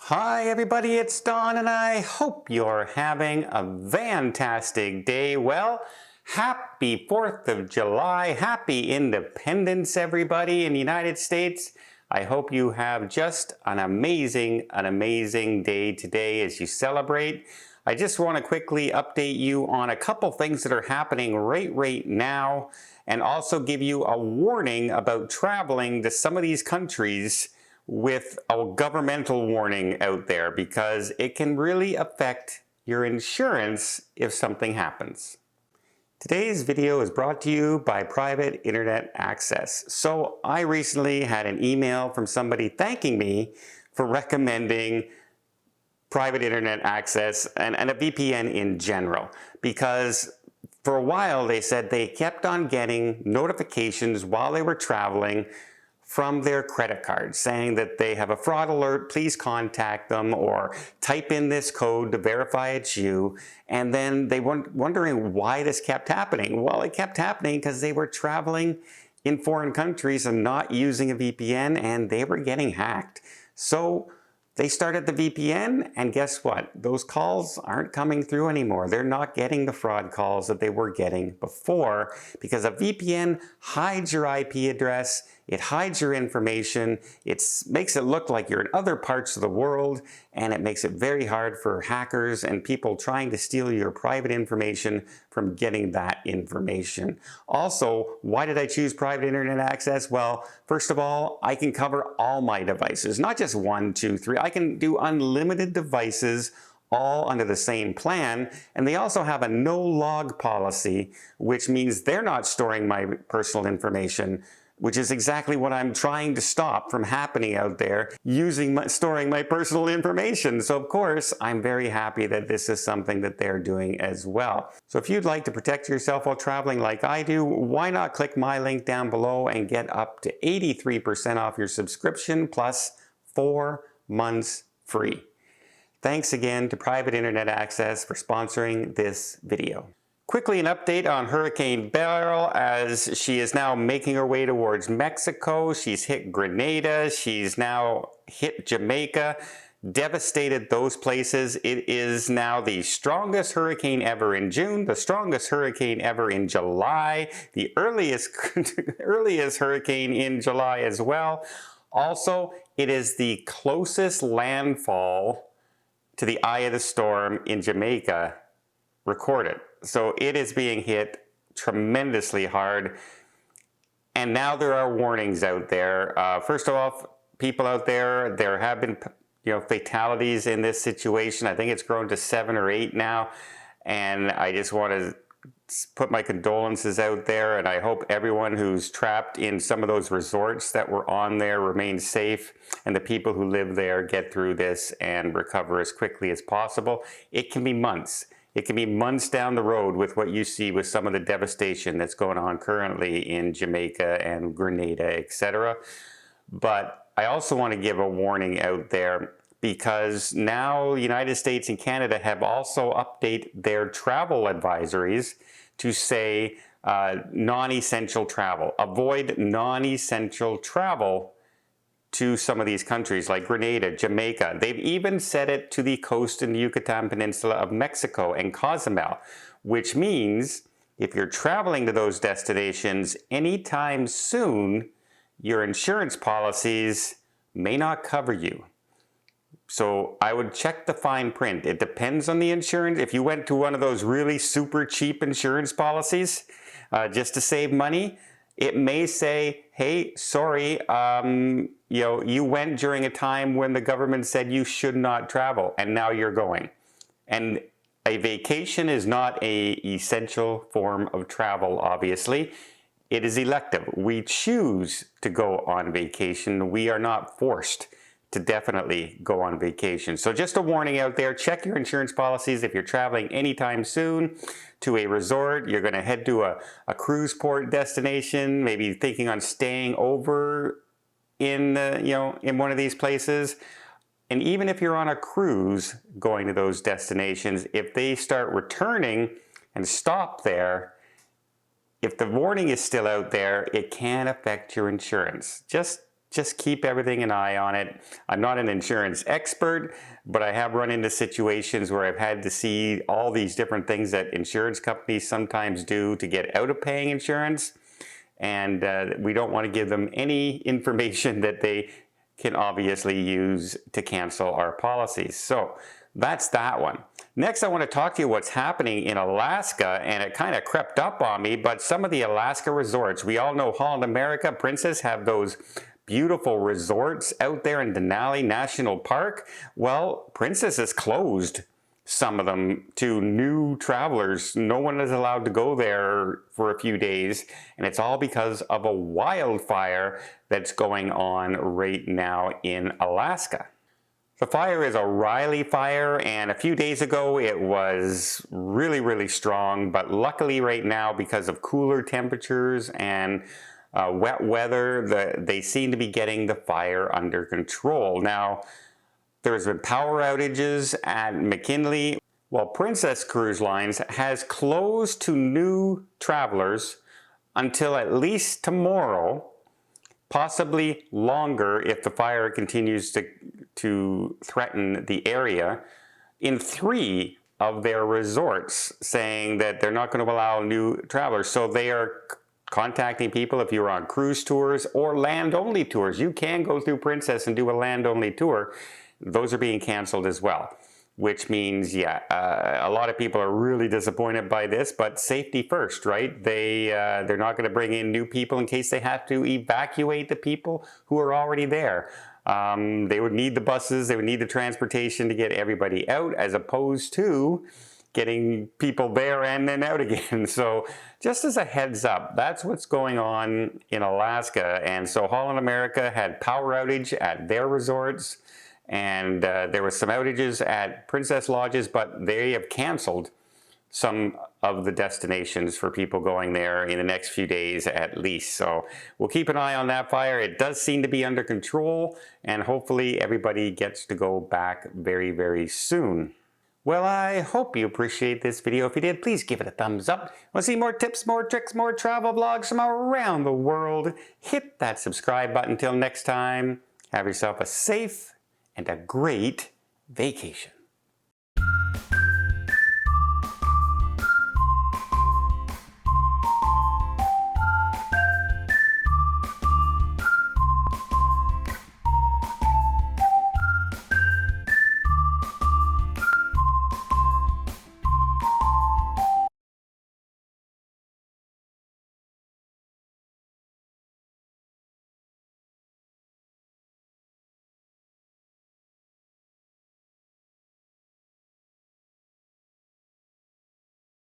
Hi everybody, it's Don and I hope you're having a fantastic day. Well, happy 4th of July, happy Independence everybody in the United States. I hope you have just an amazing day today as you celebrate. I just want to quickly update you on a couple things that are happening right now and also give you a warning about traveling to some of these countries with a governmental warning out there because it can really affect your insurance if something happens. Today's video is brought to you by Private Internet Access. So I recently had an email from somebody thanking me for recommending private internet access and a VPN in general, because for a while they said they kept on getting notifications while they were traveling from their credit card saying that they have a fraud alert, please contact them, or type in this code to verify it's you. And then they were wondering why this kept happening. Well, it kept happening because they were traveling in foreign countries and not using a VPN, and they were getting hacked. So they started the VPN, and guess what? Those calls aren't coming through anymore. They're not getting the fraud calls that they were getting before because a VPN hides your IP address, it hides your information, it makes it look like you're in other parts of the world, and it makes it very hard for hackers and people trying to steal your private information from getting that information. Also, why did I choose private internet access? Well, first of all, I can cover all my devices, not just 1, 2, 3. I can do unlimited devices all under the same plan, and they also have a no log policy, which means they're not storing my personal information, which is exactly what I'm trying to stop from happening out there, storing my personal information. So of course, I'm very happy that this is something that they're doing as well. So if you'd like to protect yourself while traveling like I do, why not click my link down below and get up to 83% off your subscription plus 4 months free. Thanks again to Private Internet Access for sponsoring this video. Quickly, an update on Hurricane Beryl as she is now making her way towards Mexico. She's hit Grenada. She's now hit Jamaica, devastated those places. It is now the strongest hurricane ever in June, the strongest hurricane ever in July, the earliest hurricane in July as well. Also, it is the closest landfall to the eye of the storm in Jamaica recorded. So it is being hit tremendously hard. And now there are warnings out there. First of all, people out there have been fatalities in this situation. I think it's grown to 7 or 8 now. And I just want to put my condolences out there, and I hope everyone who's trapped in some of those resorts that were on there remains safe, and the people who live there get through this and recover as quickly as possible. It can be months. It can be months down the road with what you see with some of the devastation that's going on currently in Jamaica and Grenada, etc. But I also want to give a warning out there because now the United States and Canada have also updated their travel advisories to say non-essential travel. Avoid non-essential travel to some of these countries like Grenada, Jamaica. They've even set it to the coast in the Yucatan Peninsula of Mexico and Cozumel, which means if you're traveling to those destinations anytime soon, your insurance policies may not cover you. So I would check the fine print. It depends on the insurance. If you went to one of those really super cheap insurance policies just to save money, it may say, hey, sorry, you went during a time when the government said you should not travel, and now you're going. And a vacation is not an essential form of travel, obviously. It is elective. We choose to go on vacation. We are not forced to definitely go on vacation. So just a warning out there, check your insurance policies. If you're traveling anytime soon to a resort, you're gonna head to a cruise port destination, maybe thinking on staying over in one of these places. And even if you're on a cruise going to those destinations, if they start returning and stop there, if the warning is still out there, it can affect your insurance. Just just keep everything an eye on it. I'm not an insurance expert, but I have run into situations where I've had to see all these different things that insurance companies sometimes do to get out of paying insurance. And we don't want to give them any information that they can obviously use to cancel our policies. So that's that one. Next, I want to talk to you what's happening in Alaska, and it kind of crept up on me, but some of the Alaska resorts, we all know Holland America, Princess have those beautiful resorts out there in Denali National Park. Well, Princess has closed some of them to new travelers. No one is allowed to go there for a few days, and it's all because of a wildfire that's going on right now in Alaska. The fire is a Riley fire, and a few days ago it was really, really strong, but luckily right now, because of cooler temperatures and wet weather, they seem to be getting the fire under control. Now, there's been power outages at McKinley, while Princess Cruise Lines has closed to new travelers until at least tomorrow, possibly longer if the fire continues to threaten the area, in 3 of their resorts, saying that they're not going to allow new travelers. So they are contacting people if you're on cruise tours or land-only tours. You can go through Princess and do a land-only tour. Those are being canceled as well, which means, yeah, a lot of people are really disappointed by this, but safety first, right? They're not going to bring in new people in case they have to evacuate the people who are already there. They would need the buses, they would need the transportation to get everybody out, as opposed to getting people there and then out again. So just as a heads up, that's what's going on in Alaska. And so Holland America had power outage at their resorts, and there was some outages at Princess Lodges, but they have canceled some of the destinations for people going there in the next few days at least. So we'll keep an eye on that fire. It does seem to be under control, and hopefully everybody gets to go back very, very soon. Well, I hope you appreciate this video. If you did, please give it a thumbs up. Want to see more tips, more tricks, more travel vlogs from around the world? Hit that subscribe button. Until next time, have yourself a safe and a great vacation.